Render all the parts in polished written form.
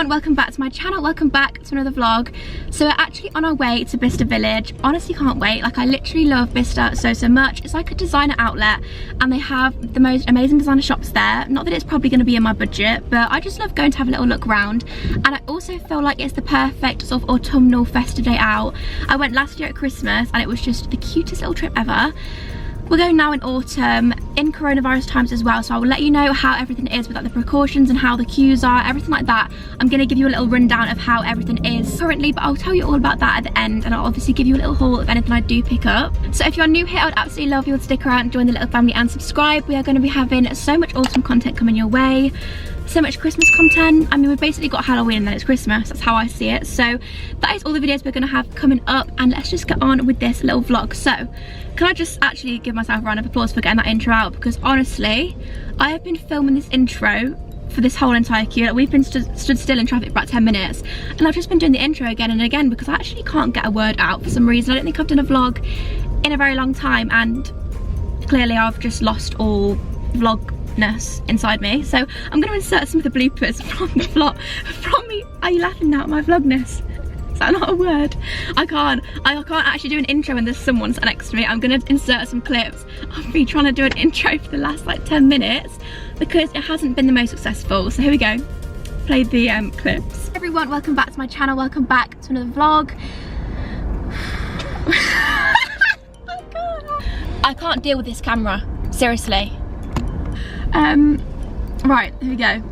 everyone, welcome back to my channel, welcome back to another vlog. So we're actually on our way to Bicester Village. Honestly can't wait, like I literally love Bicester so much. It's like a designer outlet and they have the most amazing designer shops there. Not that it's probably going to be in my budget, but I just love going to have a little look around. And I also feel like it's the perfect sort of autumnal festive day out. I went last year at Christmas and it was just the cutest little trip ever. We're going now in autumn, in coronavirus times as well, so I will let you know how everything is with like the precautions and how the queues are, everything like that. I'm going to give you a little rundown of how everything is currently, but I'll tell you all about that at the end, and I'll obviously give you a little haul of anything I do pick up. So if you're new here, I would absolutely love you to stick around and join the little family and subscribe. We are going to be having so much autumn content coming your way. So much Christmas content. I mean, we've basically got Halloween and then it's Christmas. That's how I see it. So that is all the videos we're going to have coming up, and let's just get on with this little vlog. So can I just actually give myself a round of applause for getting that intro out, because honestly I have been filming this intro for this whole entire queue. Like, we've been stood still in traffic for about 10 minutes and I've just been doing the intro again and again because I actually can't get a word out for some reason. I don't think I've done a vlog in a very long time, and clearly I've just lost all vlogness inside me. So I'm going to insert some of the bloopers from the vlog from me. Are you laughing now at my vlogness? Is that not a word? I can't actually do an intro when there's someone sat next to me. I'm going to insert some clips of me trying to do an intro for the last like 10 minutes because it hasn't been the most successful. So here we go. Play the clips. Everyone, welcome back to my channel. Welcome back to another vlog. Oh God. I can't deal with this camera. Seriously. Right, here we go.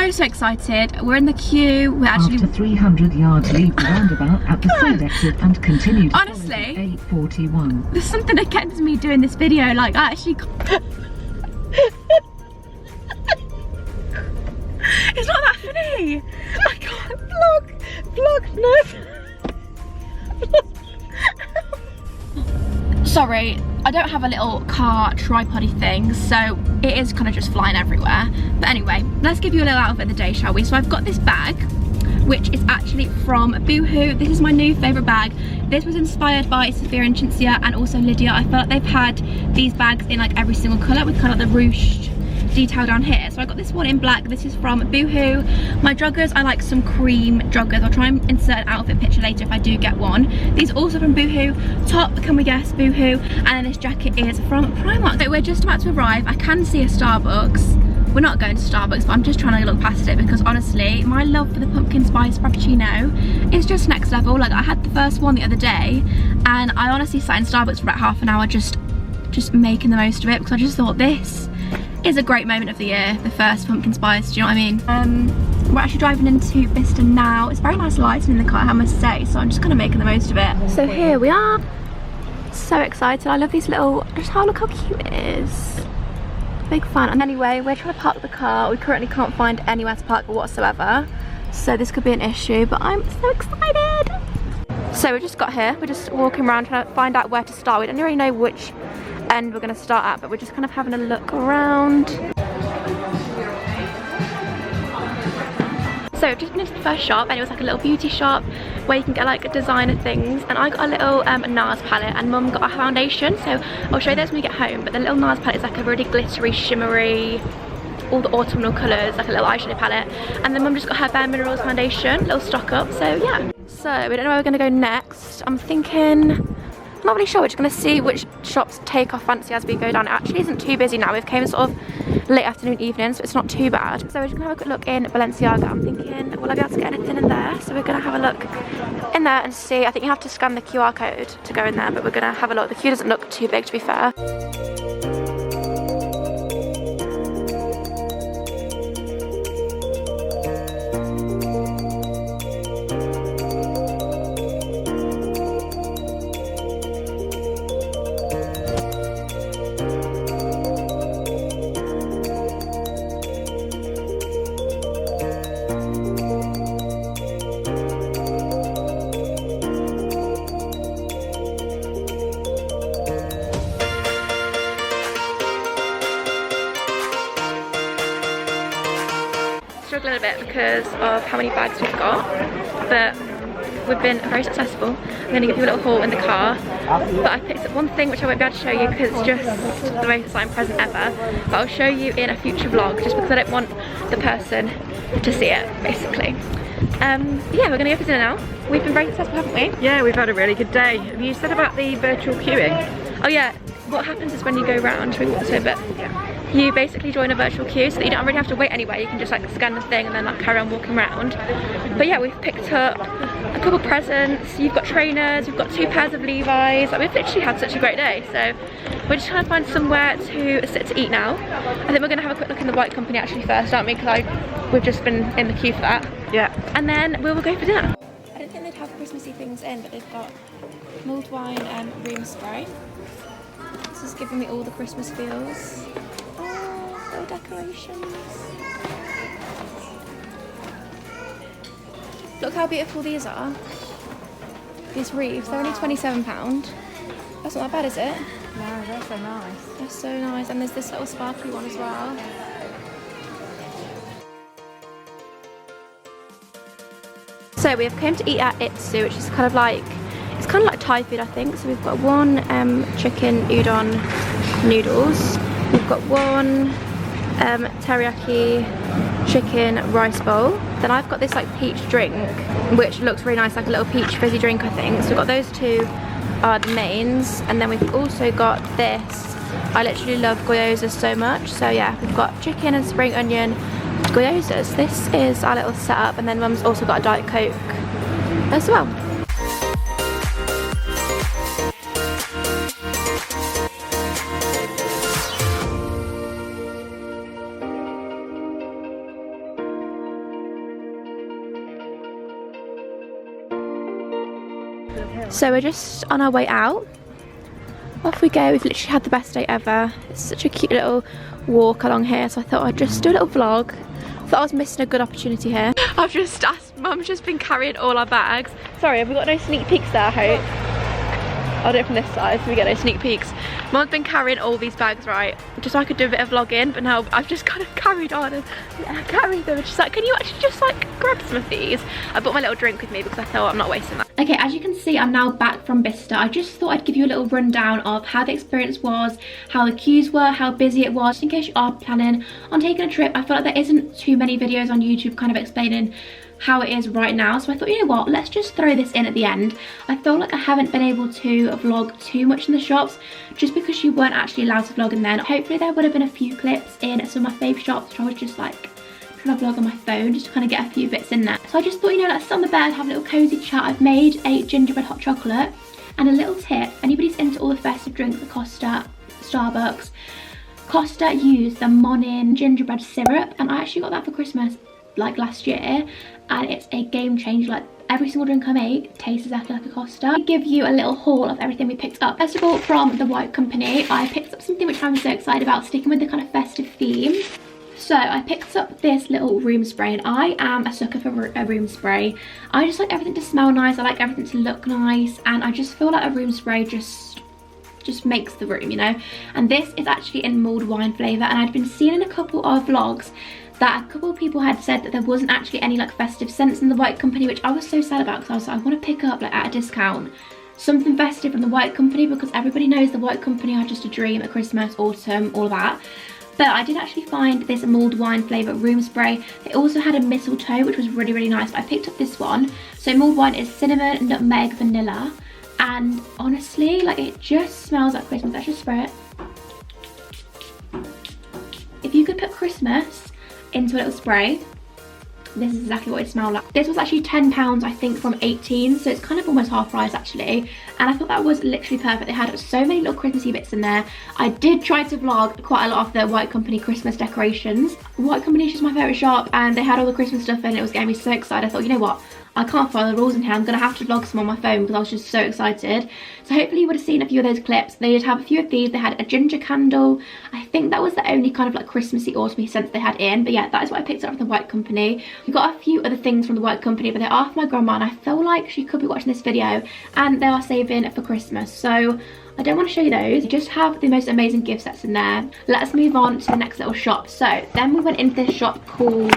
So excited. We're in the queue. We're actually after 300 yards, leave the roundabout at the side exit and continue to honestly, 841. There's something against me doing this video. Like, I actually it's not that funny. I can't vlog. Sorry, I don't have a little car tripod-y thing, so it is kind of just flying everywhere. But anyway, let's give you a little outfit of the day, shall we? So I've got this bag, which is actually from Boohoo. This is my new favourite bag. This was inspired by Sophia and Cinzia and also Lydia. I feel like they've had these bags in like every single colour with kind of the ruched detail down here. So I got this one in black. This is from Boohoo. My joggers, I like some cream joggers. I'll try and insert an outfit picture later if I do get one. These are also from Boohoo. Top, can we guess, Boohoo. And then this jacket is from Primark. So we're just about to arrive. I can see a Starbucks. We're not going to Starbucks, but I'm just trying to look past it because honestly, my love for the pumpkin spice frappuccino is just next level. Like, I had the first one the other day and I honestly sat in Starbucks for about half an hour just making the most of it because I just thought this is a great moment of the year, the first pumpkin spice, do you know what I mean? We're actually driving into Bicester now. It's very nice lighting in the car, I must say, so I'm just kind of making the most of it. So here we are. So excited. I love these little, just look how cute it is. Big fan. And anyway, we're trying to park the car. We currently can't find anywhere to park whatsoever, so this could be an issue, but I'm so excited. So we just got here. We're just walking around trying to find out where to start. We don't really know which end we're going to start at, but we're just kind of having a look around. So we've just been into the first shop and it was like a little beauty shop where you can get like designer things, and I got a little NARS palette and Mum got a foundation, so I'll show you those when we get home. But the little NARS palette is like a really glittery, shimmery, all the autumnal colours, like a little eyeshadow palette, and then Mum just got her Bare Minerals foundation, little stock up, so yeah. So we don't know where we're going to go next. I'm thinking, I'm not really sure, we're just going to see which shops take our fancy as we go down. It actually isn't too busy now. We've came sort of late afternoon, evening, so it's not too bad. So we're just going to have a quick look in Balenciaga. I'm thinking, will I be able to get anything in there? So we're going to have a look in there and see. I think you have to scan the QR code to go in there, but we're going to have a look. The queue doesn't look too big, to be fair. Struggle a bit because of how many bags we've got, but we've been very successful. I'm going to give you a little haul in the car, but I picked up one thing which I won't be able to show you because it's just the most exciting present ever, but I'll show you in a future vlog just because I don't want the person to see it, basically. Yeah, we're gonna go for dinner now. We've been very successful, haven't we? Yeah, we've had a really good day. Have you said about the virtual queuing? Oh yeah, what happens is when you go round, should we walk to a bit? You basically join a virtual queue so that you don't really have to wait anywhere. You can just like scan the thing and then like carry on walking around. But yeah, we've picked up a couple presents. You've got trainers, we've got 2 pairs of Levi's. Like, we've literally had such a great day. So we're just trying to find somewhere to sit to eat now. I think we're gonna have a quick look in the White Company actually first, aren't we? Because we've just been in the queue for that. Yeah. And then we will go for dinner. I don't think they'd have Christmassy things in, but they've got mulled wine and room spray. This is giving me all the Christmas feels. Oh, little decorations. Look how beautiful these are. These wreaths, they're only £27. That's not that bad, is it? No, they're so nice. They're so nice. And there's this little sparkly one as well. So we have come to eat at Itsu, which is kind of like, it's kind of like Thai food, I think. So we've got one chicken udon noodles. We've got one teriyaki chicken rice bowl. Then I've got this like peach drink, which looks really nice, like a little peach fizzy drink, I think. So we've got those 2 are the mains. And then we've also got this. I literally love gyozas so much. So yeah, we've got chicken and spring onion gyozas. This is our little setup, and then Mum's also got a Diet Coke as well. So we're just on our way out. Off we go. We've literally had the best day ever. It's such a cute little walk along here, so I thought I'd just do a little vlog. I thought I was missing a good opportunity here. I've just asked, Mum's just been carrying all our bags. Sorry, have we got no sneak peeks there, I hope? I'll do it from this side so we get no sneak peeks. Mum's been carrying all these bags, right, just so I could do a bit of vlogging, but now I've just kind of carried on and carried them. She's like, can you actually just like grab some of these? I brought my little drink with me because I thought I'm not wasting that. Okay, as you can see, I'm now back from Bicester. I just thought I'd give you a little rundown of how the experience was, how the queues were, how busy it was, just in case you are planning on taking a trip. I feel like there isn't too many videos on YouTube kind of explaining how it is right now, so I thought, you know what, let's just throw this in at the end. I feel like I haven't been able to vlog too much in the shops just because you weren't actually allowed to vlog in there. Hopefully there would have been a few clips in some of my fave shops which I was just like trying to vlog on my phone just to kind of get a few bits in there. So I just thought, you know, let's sit on the bed, have a little cozy chat. I've made a gingerbread hot chocolate, and a little tip, anybody's into all the festive drinks at Costa, Starbucks, Costa used the Monin gingerbread syrup, and I actually got that for Christmas like last year, and it's a game changer. Like, every single drink I make tastes exactly like a Costa. I'll give you a little haul of everything we picked up. First of all, from the White Company, I picked up something which I'm so excited about, sticking with the kind of festive theme. So I picked up this little room spray, and I am a sucker for a room spray. I just like everything to smell nice, I like everything to look nice, and I just feel like a room spray just makes the room, you know. And this is actually in mulled wine flavour, and I'd been seeing in a couple of vlogs that a couple of people had said that there wasn't actually any like festive scents in the White Company, which I was so sad about because I was like, I want to pick up like at a discount something festive from the White Company, because everybody knows the White Company are just a dream at Christmas, autumn, all of that. But I did actually find this mulled wine flavour room spray. They also had a mistletoe, which was really, really nice, but I picked up this one. So mulled wine is cinnamon, nutmeg, vanilla, and honestly, like, it just smells like Christmas. Let's just spray it. If you could put Christmas into a little spray, this is exactly what it smelled like. This was actually £10, I think, from 18, so it's kind of almost half price actually, and I thought that was literally perfect. They had so many little Christmassy bits in there. I did try to vlog quite a lot of the White Company Christmas decorations. White Company is just my favourite shop, and they had all the Christmas stuff in it. It was getting me so excited. I thought, you know what, I can't follow the rules in here. I'm going to have to vlog some on my phone because I was just so excited. So hopefully you would have seen a few of those clips. They did have a few of these. They had a ginger candle. I think that was the only kind of like Christmassy, autumny scents they had in. But yeah, that is what I picked up from the White Company. We got a few other things from the White Company, but they are for my grandma, and I feel like she could be watching this video, and they are saving for Christmas. So I don't want to show you those. You just have the most amazing gift sets in there. Let's move on to the next little shop. So then we went into this shop called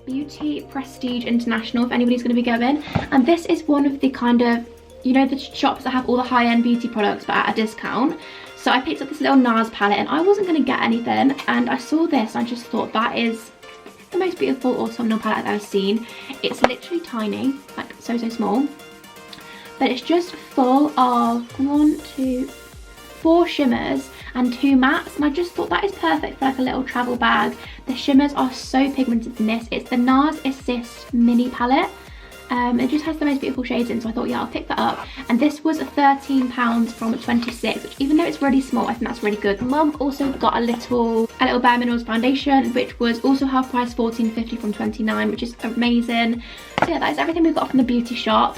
Beauty Prestige International, if anybody's going to be going, and this is one of the kind of, you know, the shops that have all the high-end beauty products but at a discount. So I picked up this little NARS palette, and I wasn't going to get anything, and I saw this and I just thought that is the most beautiful autumnal palette I've ever seen. It's literally tiny, like so small, but it's just full of 4 shimmers and 2 mattes, and I just thought that is perfect for like a little travel bag. The shimmers are so pigmented in this. It's the NARS Assist mini palette. It just has the most beautiful shades in, so I thought, yeah, I'll pick that up. And this was £13 from 26, which even though it's really small, I think that's really good. Mum also got a little Bare Minerals foundation, which was also half price, £14.50 from 29, which is amazing. So yeah, that is everything we got from the beauty shop.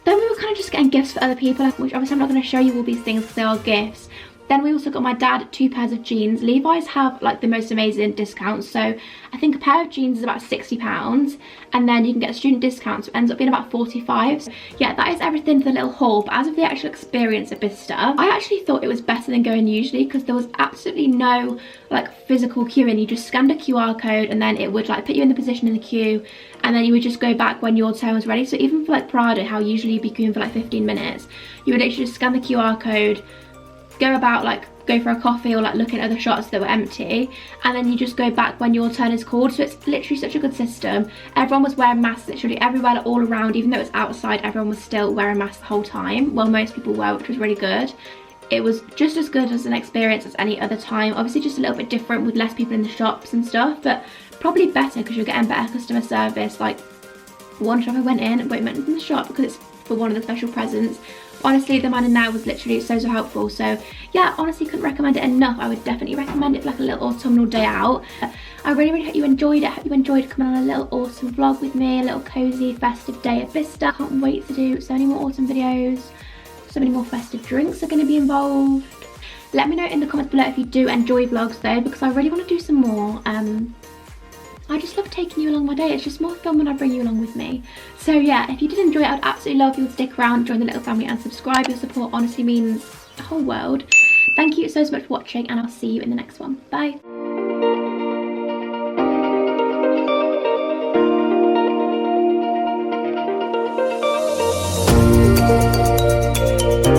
Then we were kind of just getting gifts for other people, which obviously I'm not going to show you all these things because they are gifts. Then we also got my dad 2 pairs of jeans. Levi's have like the most amazing discounts, so I think a pair of jeans is about £60, and then you can get a student discount, so it ends up being about 45. So yeah, that is everything for the little haul. But as of the actual experience at Bicester, I actually thought it was better than going usually, because there was absolutely no like physical queuing. You just scanned a QR code and then it would like put you in the position in the queue, and then you would just go back when your turn was ready. So even for like Prada, how usually you'd be queuing for like 15 minutes, you would literally just scan the QR code, go for a coffee or like look at other shots that were empty, and then you just go back when your turn is called. So it's literally such a good system. Everyone was wearing masks literally everywhere, like all around. Even though it was outside, everyone was still wearing masks the whole time. Well, most people were, which was really good. It was just as good as an experience as any other time. Obviously just a little bit different with less people in the shops and stuff, but probably better because you're getting better customer service. Like one shop I went in the shop because it's for one of the special presents. Honestly, the man in there was literally so helpful. So yeah, honestly couldn't recommend it enough. I would definitely recommend it for like a little autumnal day out. I really hope you enjoyed it. I hope you enjoyed coming on a little autumn vlog with me, a little cozy festive day at Bicester. Can't wait to do so many more autumn videos. So many more festive drinks are going to be involved. Let me know in the comments below if you do enjoy vlogs though, because I really want to do some more. I just love taking you along my day. It's just more fun when I bring you along with me. So yeah, if you did enjoy it, I'd absolutely love you to stick around, join the little family and subscribe. Your support honestly means the whole world. Thank you so much for watching, and I'll see you in the next one. Bye.